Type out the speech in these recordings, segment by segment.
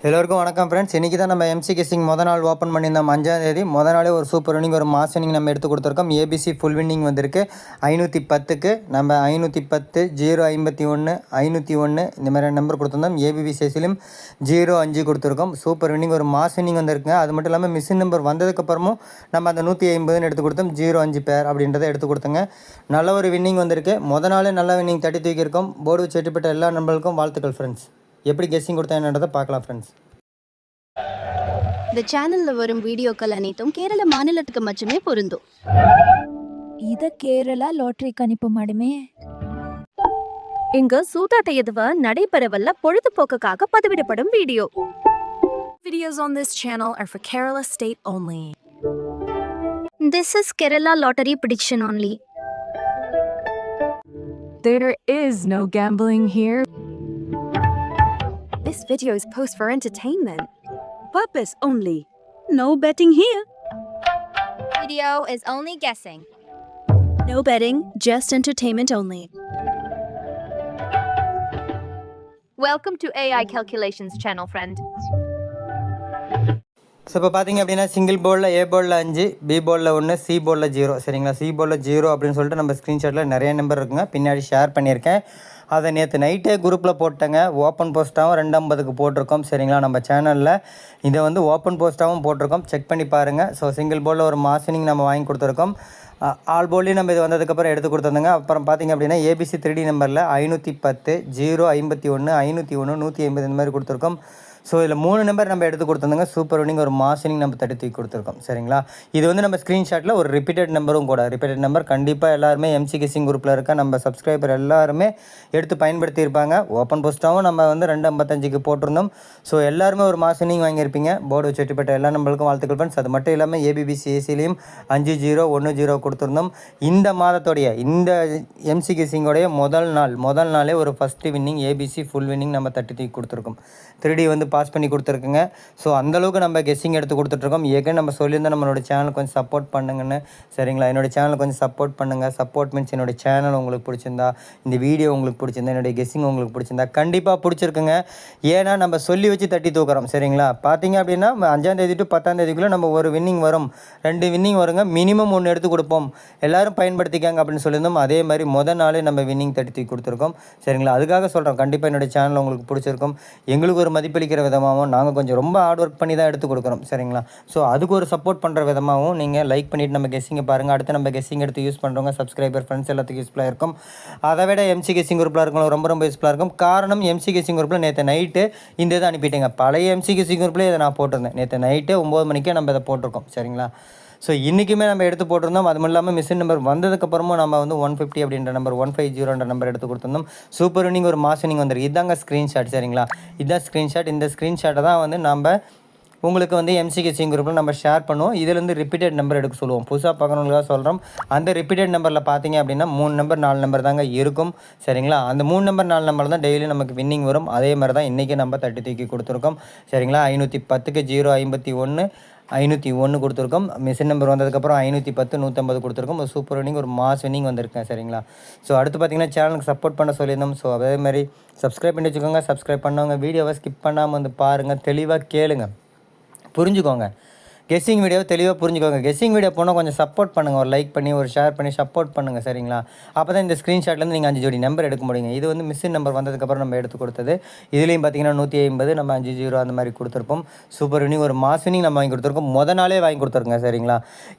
எல்லோருக்கும் வணக்கம் ஃப்ரெண்ட்ஸ். இன்றைக்கி தான் நம்ம எம்சி கெஸ்ஸிங் மொதல் நாள் ஓப்பன் பண்ணியிருந்தோம் 5ஆம் தேதி. மொதல் நாளே ஒரு சூப்பர் வின்னிங், ஒரு மாஸ் வின்னிங் நம்ம எடுத்து கொடுத்துருக்கோம். ஏபிசி ஃபுல் வின்னிங் வந்திருக்கு 510க்கு. நம்ம 510, 051, 501 இந்த மாதிரி நம்பர் கொடுத்துருந்தோம். ஏபிபி சேசிலும் 05 கொடுத்துருக்கோம். சூப்பர் வின்னிங், ஒரு மாஸ் வின்னிங் வந்திருக்குங்க. அது மட்டும் இல்லாமல் மிஸ்ஸின் நம்பர் வந்ததுக்கப்புறமும் நம்ம அந்த 150ன்னு எடுத்து கொடுத்தோம். 05 பேர் அப்படின்றத எடுத்து கொடுத்தோங்க. நல்ல ஒரு வின்னிங் வந்திருக்கு. மொதல் நாளே நல்ல வின்னிங் தட்டி தூக்கியிருக்கோம். போர்டு வச்சு வெற்றிப்பட்ட எல்லா நம்பர்களுக்கும் வாழ்த்துக்கள் ஃப்ரெண்ட்ஸ். எப்படி கெஸ்ஸிங் கொடுத்தேன்றதை பார்க்கலாம் ஃப்ரெண்ட்ஸ். இந்த சேனல்ல வரும் வீடியோக்கள் அனைத்தும் கேரள மாநிலத்துக்கு மட்டுமே பொருந்தும். இத கேரளா லாட்டரி கணிப்பு மாடுமே. இங்க சூதாட்ட எதுவா நடைபெறவல்ல பொழுதுபோக்குக்காக பதிவிடப்படும் video. Videos on this channel are for Kerala state only. This is Kerala lottery prediction only. There is no gambling here. This video is post for entertainment purpose only. No betting here. Video is only guessing. No betting, just entertainment only. Welcome to AI calculations channel, friend. So இப்போ பார்த்தீங்க அப்படின்னா single போர்டில் ஏ போர்டில் 5, B போர்டில் 1, C போர்டில் 0. சரிங்களா? C போர்டில் 0 அப்படின்னு சொல்லிட்டு நம்ம ஸ்க்ரீன்ஷாட்டில் நிறைய நம்பர் இருக்குங்க. பின்னாடி ஷேர் பண்ணியிருக்கேன். அதை நேற்று நைட்டே குரூப்பில் போட்டேங்க. ஓப்பன் போஸ்ட்டாகவும் 250க்கு போட்டிருக்கோம். சரிங்களா? நம்ம சேனலில் இதை வந்து ஓப்பன் போஸ்ட்டாகவும் போட்டிருக்கோம். செக் பண்ணி பாருங்கள். ஸோ சிங்கிள் போர்டில் ஒரு மாசனிங் நம்ம வாங்கி கொடுத்துருக்கோம். ஆல் போர்ட்லேயும் நம்ம இது வந்ததுக்கப்புறம் எடுத்து கொடுத்துருந்தோங்க. அப்புறம் பார்த்திங்க அப்படின்னா ஏபிசி 3D நம்பரில் 510, 051, 501, 150 இந்த மாதிரி கொடுத்துருக்கோம். ஸோ இதில் 3 நம்பர் நம்ம எடுத்து கொடுத்துருந்தோங்க. சூப்பர் வின்னிங், ஒரு மாசனிங் நம்ம தட்டி தூக்கி கொடுத்துருக்கோம். சரிங்களா? இது வந்து நம்ம ஸ்க்ரீன்ஷாட்டில் ஒரு ரிப்பீட்டட் நம்பரும் கூட. ரிப்பீட்டட் நம்பர் கண்டிப்பாக எல்லாருமே எம்சி கெஸ்ஸிங் குரூப்பில் இருக்க நம்ம சப்ஸ்கிரைபர் எல்லாருமே எடுத்து பயன்படுத்தியிருப்பாங்க. ஓப்பன் போஸ்ட்டாகவும் நம்ம வந்து 255க்கு போட்டிருந்தோம். ஸோ எல்லாருமே ஒரு மாசனிங் வாங்கியிருப்பீங்க. போர்டு வச்சு வெற்றிப்பட்ட எல்லா நம்பருக்கும் வாழ்த்துக்கள் ஃப்ரெண்ட்ஸ். அது மட்டும் இல்லாமல் ஏபிபிசி ஏசிலையும் 5010 கொடுத்துருந்தோம். இந்த மாதத்தோடைய இந்த எம்சி கெஸ்ஸிங்கோடைய முதல் நாளே ஒரு first winning ABC full winning நம்ம தட்டி தூக்கி கொடுத்துருக்கோம். 3D வந்து பாஸ் பண்ணி கொடுத்துருக்குங்க. ஸோ அந்தளவுக்கு நம்ம கெஸ்ஸிங் எடுத்து கொடுத்துட்ருக்கோம். ஏற்கனவே நம்ம சொல்லியிருந்தோம் நம்மளோட சேனல் கொஞ்சம் சப்போர்ட் பண்ணுங்கன்னு. சரிங்களா? என்னோடய சேனல் கொஞ்சம் சப்போர்ட் பண்ணுங்கள். சப்போர்ட் மீன்ஸ் என்னோடய சேனல் உங்களுக்கு பிடிச்சிருந்தா, இந்த வீடியோ உங்களுக்கு பிடிச்சிருந்தா, என்னுடைய கெஸ்ஸிங் உங்களுக்கு பிடிச்சிருந்தா கண்டிப்பாக பிடிச்சிருக்குங்க. ஏன்னா நம்ம சொல்லி வச்சு தட்டி தூக்குறோம். சரிங்களா? பார்த்தீங்க அப்படின்னா 5ஆம் தேதி டு 10ஆம் தேதிக்குள்ளே நம்ம ஒரு வின்னிங் வரும், 2 வின்னிங் வருங்க. மினிமம் 1 எடுத்து கொடுப்போம். எல்லோரும் பயன்படுத்திக்காங்க அப்படின்னு சொல்லியிருந்தோம். அதே மாதிரி முதல் நாளே நம்ம வின்னிங் தட்டி தூக்கி கொடுத்துருக்கோம். சரிங்களா? அதுக்காக சொல்கிறோம். கண்டிப்பாக என்னோடய சேனல் உங்களுக்கு பிடிச்சிருக்கும். எங்களுக்கு ஒரு மதிப்பளிக்கிற விதமாகவும் நாங்கள் கொஞ்சம் ரொம்ப ஹார்ட் ஒர்க் பண்ணி தான் எடுத்து கொடுக்குறோம். சரிங்களா? ஸோ அதுக்கு ஒரு சப்போர்ட் பண்ணுற விதமாகவும் நீங்கள் லைக் பண்ணிவிட்டு நம்ம கெஸ்ஸிங்கை பாருங்கள். அடுத்து நம்ம கெஸ்ஸிங் எடுத்து யூஸ் பண்ணுறவங்க சப்ஸ்கிரைபர் ஃப்ரெண்ட்ஸ் எல்லாத்துக்கும் யூஸ்ஃபுல்லாக இருக்கும். அதை விட எம்சி கெஸ்ஸிங் குரூப்பில் இருக்கணும் ரொம்ப யூஸ்ஃபுல்லாக இருக்கும். காரணம் எம்சி கெஸ்ஸிங் குரூப்பில் நேற்று நைட்டு இந்த இதை அனுப்பிட்டேங்க. பழைய எம்சி கெஸ்ஸிங் குரூப்லேயே இதை நான் போட்டிருந்தேன். நேற்று நைட்டு 9 மணிக்கே நம்ம இதை போட்டிருக்கோம். சரிங்களா? ஸோ இன்றைக்குமே நம்ம எடுத்து போட்டிருந்தோம். அது மட்டும் இல்லாமல் மிஷின் நம்பர் வந்ததுக்கப்புறமும் நம்ம வந்து 150 அப்படின்ற நம்பர், 150 நம்பர் எடுத்து கொடுத்துருந்தோம். சூப்பர் வின்னிங், ஒரு மாசனிங் வந்துருக்கு. இதாங்க ஸ்க்ரீன்ஷாட். சரிங்களா? இதுதான் ஸ்க்ரீன்ஷாட். இந்த ஸ்க்ரீன்ஷாட்டை தான் வந்து நம்ம உங்களுக்கு வந்து எம்சி கெஸ்ஸிங் குரூப்பில் நம்ம ஷேர் பண்ணுவோம். இதிலேருந்து ரிப்பீட்டட் நம்பர் எடுக்க சொல்லுவோம். புதுசாக பார்க்கணுங்களுக்காக சொல்கிறோம். அந்த ரிப்பீட்டட் நம்பரில் பார்த்தீங்க அப்படின்னா 3 நம்பர் 4 நம்பர் தாங்க இருக்கும். சரிங்களா? அந்த 3 நம்பர் 4 நம்பர் தான் டெய்லி நமக்கு வின்னிங் வரும். அதே மாதிரி தான் இன்றைக்கி நம்ம தட்டி தூக்கி கொடுத்துருக்கோம். சரிங்களா? 510க்கு 051, 501 கொடுத்துருக்கோம். மிஷின் நம்பர் வந்ததுக்கப்புறம் 510, 150 கொடுத்துருக்கோம். ஒரு சூப்பர் வின்னிங், ஒரு மாஸ் வின்னிங் வந்திருக்கேன். சரிங்களா? ஸோ அடுத்து பார்த்திங்கன்னா சேனலுக்கு சப்போர்ட் பண்ண சொல்லியிருந்தோம். ஸோ அதே மாதிரி சப்ஸ்கிரைப் பண்ணி வச்சுக்கோங்க. சப்ஸ்கிரைப் பண்ணவங்க வீடியோவை ஸ்கிப் பண்ணாமல் வந்து பாருங்கள். தெளிவாக கேளுங்க, புரிஞ்சுக்கோங்க. கெஸ்ஸிங் வீடியோ தெளிவாக புரிஞ்சுக்கோங்க. கெஸ்ஸிங் வீடியோ போனால் கொஞ்சம் சப்போர்ட் பண்ணுங்கள். ஒரு லைக் பண்ணி, ஒரு ஷேர் பண்ணி சப்போர்ட் பண்ணுங்கள். சரிங்களா? அப்போ தான் இந்த ஸ்க்ரீன்ஷாட்லேருந்து நீங்கள் 5 ஜோடி நம்பர் எடுக்க முடியுங்க. இது வந்து மிஷின் நம்பர் வந்ததுக்கப்புறம் நம்ம எடுத்து கொடுத்தது. இதுலேயும் பார்த்தீங்கன்னா 150 நம்ம 50 அந்த மாதிரி கொடுத்துருப்போம். சூப்பர் வின்னிங், ஒரு மாஸ் வின்னிங் நம்ம வாங்கி கொடுத்துருக்கோம். நாளே வாங்கி கொடுத்துருங்க. சரிங்களா?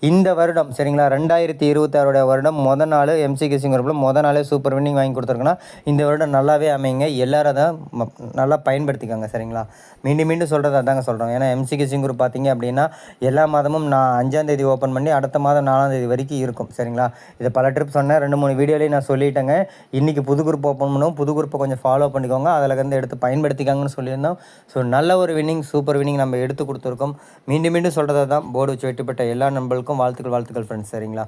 இந்த வருடம், சரிங்களா, 2026 வருடம் நாள் எம்சி கெஸ்ஸிங் குரூப்பில் நாளே சூப்பர் வின்னிங் வாங்கி கொடுத்துருக்குன்னா இந்த வருடம் நல்லாவே அமைங்க. எல்லோரும் தான் நல்லா பயன்படுத்திக்காங்க. சரிங்களா? மீண்டும் சொல்கிறது அதாங்க சொல்கிறோம். ஏன்னா எம்சி கெஸ்ஸிங் குரூப் பார்த்தீங்க அப்படின்னா எல்லா மாதமும் நான் 5ஆம் தேதி ஓப்பன் பண்ணி அடுத்த மாதம் 4ஆம் தேதி வரைக்கும் இருக்கும். சரிங்களா? இதை பல ட்ரிப் சொன்னேன். 2-3 வீடியோலேயும் நான் சொல்லிட்டேங்க. இன்றைக்கி புது குரூப் ஓப்பன் பண்ணுவோம். புது குரூப்பை கொஞ்சம் ஃபாலோ பண்ணிக்கோங்க. அதில் வந்து எடுத்து பயன்படுத்திக்காங்கன்னு சொல்லியிருந்தோம். ஸோ நல்ல ஒரு வின்னிங், சூப்பர் வின்னிங் நம்ம எடுத்து கொடுத்துருக்கோம். மீண்டும் சொல்கிறதா தான். போர்டு வச்சு வெட்டிப்பட்ட எல்லா நண்பர்களுக்கும் வாழ்த்துக்கள் ஃப்ரெண்ட்ஸ். சரிங்களா?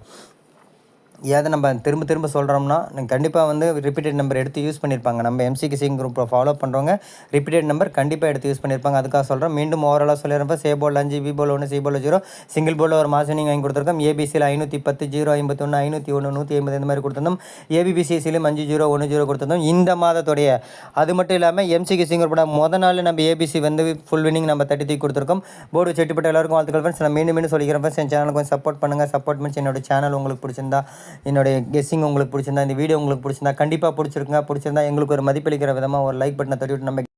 ஏதை நம்ம திரும்ப திரும்ப சொல்கிறோம்னா கண்டிப்பாக வந்து ரிப்பீட்டட் நம்பர் எடுத்து யூஸ் பண்ணியிருப்பாங்க. நம்ம எம்சிக்கு சிங் குரூப்பை ஃபாலோ பண்ணுறவங்க ரிப்பீட்டட் நம்பர் கண்டிப்பாக எடுத்து யூஸ் பண்ணியிருப்பாங்க. அதுக்காக சொல்கிறோம். மீண்டும் ஓவராலாக சொல்லிடுறப்ப ஏ போர்டில் 5, பி போர்டில் 1, சி போர்டில் 0, சிங்கிள் போர்டில் ஒரு மாசனிங் வாங்கி கொடுத்துருக்கோம். ஏபிசியில் 510, 051, 501, 150 இந்த மாதிரி கொடுத்துருந்தோம். ஏபிபிசிசிலையும் 5, 0, 1, 0 கொடுத்துருந்தோம். இந்த மாதத்துடைய அது மட்டும் இல்லாமல் எம்சிக்கு சிங் குரூப்போட நாள் நம்ம ஏபிசி வந்து ஃபுல் வினிங் நம்ம 30 கொடுத்துருக்கோம். போர்டு செட்டுப்பட்ட எல்லாருக்கும் வாழ்த்துக்கள் ஃப்ரெண்ட்ஸ். நான் மீண்டும் சொல்லிக்கிறேன் ஃப்ரெண்ட்ஸ், என் சேனலுக்கு கொஞ்சம் சப்போர்ட் பண்ணுங்கள். சப்போர்ட் பண்ணி என்னோட சேனல் உங்களுக்கு பிடிச்சிருந்தா, என்னுடைய கெஸ்ஸிங் உங்களுக்கு பிடிச்சிருந்தா, இந்த வீடியோ உங்களுக்கு பிடிச்சிருந்தா கண்டிப்பாக பிடிச்சிருந்தா எங்களுக்கு ஒரு மதிப்பளிக்கிற விதமாக ஒரு லைக் பட்டனை தட்டி விட்டு நம்ம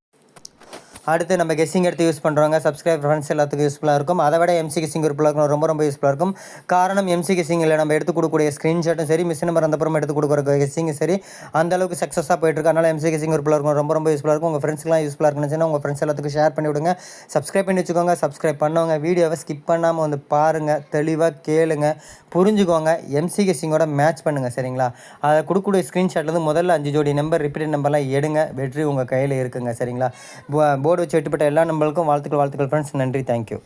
அடுத்து நம்ம கெஸ்ஸிங் எடுத்து யூஸ் பண்ணுறவங்க சப்ஸ்கிரைப் ஃப்ரெண்ட்ஸ் எல்லாத்துக்கும் யூஸ்ஃபுல்லாக இருக்கும். அதை விட எம்சி கெஸ்ஸிங் குரூப்பில் இருக்கும் ரொம்ப யூஸ்ஃபுல்லாக இருக்கும். காரணம் எம்சி கெஸ்ஸிங்கில் நம்ம எடுத்து கொடுக்கக்கூடிய ஸ்க்ரீன்ஷாட்டும் சரி, மிஸ் நம்பர் அந்தப்புறம் எடுத்து கொடுக்குற கெஸ்ஸிங்கும் சரி அந்தளவுக்கு சக்ஸஸாக போயிட்டுருக்கு. அதனால் எம்சி கெஸ்ஸிங் குரூப்பில் இருக்கும் ரொம்ப யூஸ்ஃபுல்லாக இருக்கும். உங்கள் ஃப்ரெண்ட்ஸ்க்குலாம் யூஸ்ஃபுல்லாக இருக்குன்னு உங்கள் ஃப்ரெண்ட்ஸ் எல்லாத்துக்கும் ஷேர் பண்ணி விடுங்க. சப்ஸ்கிரைப் பண்ணி வச்சுக்கோங்க. சப்ஸ்கிரைப் பண்ணவங்க வீடியோவை ஸ்கிப் பண்ணாமல் வந்து பாருங்கள், தெளிவாக கேளுங்க, புரிஞ்சுக்கோங்க. எம்சி கெஸ்ஸிங்கோட மேட்ச் பண்ணுங்கள் சரிங்களா. அதை கொடுக்கக்கூடிய ஸ்க்ரீன்ஷாட்லேருந்து முதல்ல 5 ஜோடி நம்பர் ரிப்பீட்டட் நம்பர்லாம் எடுங்க. வெற்றி உங்கள் கையில் இருக்குங்க சரிங்களா. போர்டு வச்சு வெட்டுப்பட்ட எல்லா நம்பருக்கும் வாழ்த்துக்கள் ஃப்ரெண்ட்ஸ். நன்றி, தேங்க்யூ.